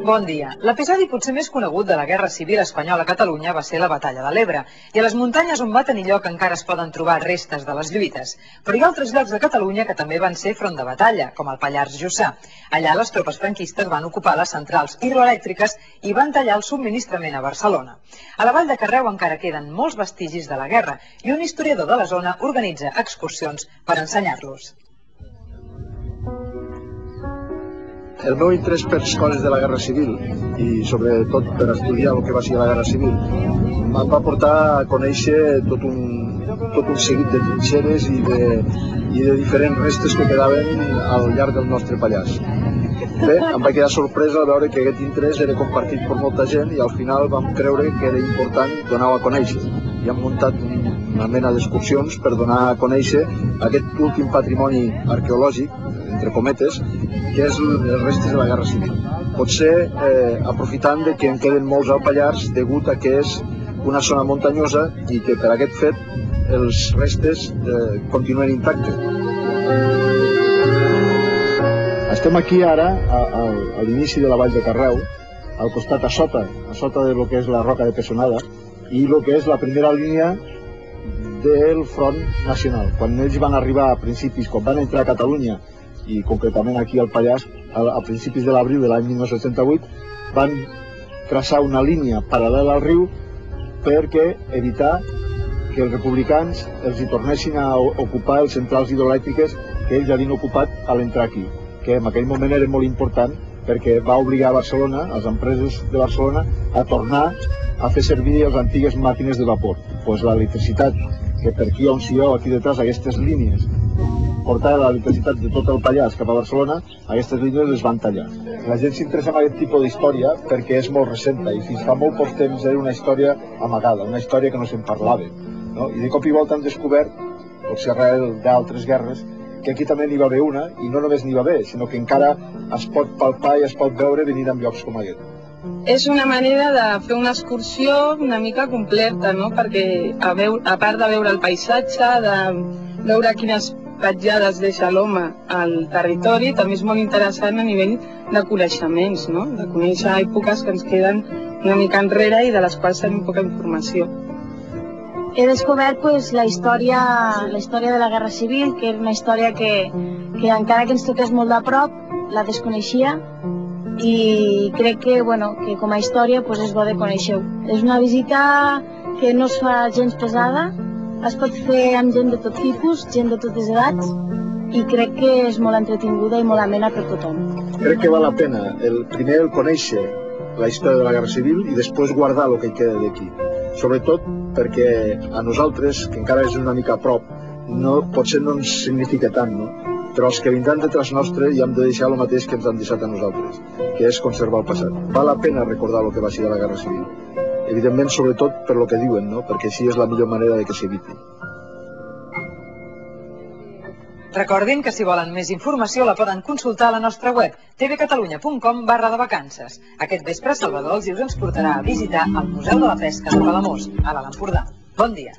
Bon dia. L'episodi potser més conegut de la Guerra Civil Espanyola a Catalunya va ser la Batalla de l'Ebre, i a les muntanyes on va tenir lloc encara es poden trobar restes de les lluites. Però hi ha altres llocs de Catalunya que també van ser front de batalla, com el Pallars Jussà. Allà les tropes franquistes van ocupar les centrals hidroelèctriques i van tallar el subministrament a Barcelona. A la Vall de Carreu encara queden molts vestigis de la guerra i un historiador de la zona organitza excursions per ensenyar-los. El meu interès per coses de la Guerra Civil i sobretot per estudiar el que va ser la Guerra Civil em va portar a conèixer tot un seguit de trinxeres i de diferents restes que quedaven al llarg del nostre Pallars. Bé, em vaig quedar sorpresa a veure que aquest interès era compartit per molta gent i al final vam creure que era important donar-ho a conèixer. I hem muntat una mena d'excursions per donar a conèixer aquest últim patrimoni arqueològic, entre cometes, que és els restes de la Guerra Civil. Potser aprofitant que en queden molts al Pallars degut a que és una zona muntanyosa i que per aquest fet els restes continuen intactes. Estem aquí ara a l'inici de la Vall de Carreu, al costat a sota de lo que és la Roca de Pessonada i lo que és la primera línia del Front Nacional. Quan ells van arribar a principis, quan van entrar a Catalunya i concretament aquí al Pallars, a principis de l'abril de l'any 1978, van traçar una línia paral·lela al riu perquè evitar que els republicans els hi tornessin a ocupar les centrals hidroelèctriques que ells havien ocupat a l'entrar aquí, que en aquell moment era molt important perquè va obligar a Barcelona, a les empreses de Barcelona, a tornar a fer servir les antigues màquines de vapor. Doncs l'electricitat, que per aquí on s'hi veu, aquí detrás, aquestes línies, portar l'electricitat de tot el Pallars cap a Barcelona, aquestes línies les van tallar. La gent s'interessa en aquest tipus d'història perquè és molt recent i fins fa molt poc temps era una història amagada, una història que no se'n parlava. I de cop i volta han descobert, potser arrel d'altres guerres, que aquí també n'hi va haver una, i no només n'hi va haver, sinó que encara es pot palpar i es pot veure venint en llocs com aquest. És una manera de fer una excursió una mica completa, no? Perquè a part de veure el paisatge, de veure quines petjades deixa l'home al territori, també és molt interessant a nivell de coneixements, no? De conèixer èpoques que ens queden una mica enrere i de les quals tenim poca informació. He descobert la història de la Guerra Civil, que era una història que encara que ens toqués molt de prop, la desconeixia i crec que com a història és bo de conèixer-ho. És una visita que no es fa gens pesada, es pot fer amb gent de tot tipus, gent de totes edats, i crec que és molt entretinguda i molt amena per tothom. Crec que val la pena primer el conèixer la història de la Guerra Civil i després guardar el que queda d'aquí. Sobretot perquè a nosaltres, que encara és una mica a prop, potser no ens significa tant, no? Però els que vindran detrás nostre ja hem de deixar el mateix que ens han deixat a nosaltres, que és conservar el passat. Val la pena recordar el que va ser la Guerra Civil. Evidentment, sobretot per lo que diuen, no? Perquè així és la millor manera de que s'eviti. Recordin que si volen més informació la poden consultar a la nostra web tvcatalunya.com/vacances. Aquest vespre Salvador Alsius ens portarà a visitar el Museu de la Pesca de Palamós, a l'Alt Empordà. Bon dia!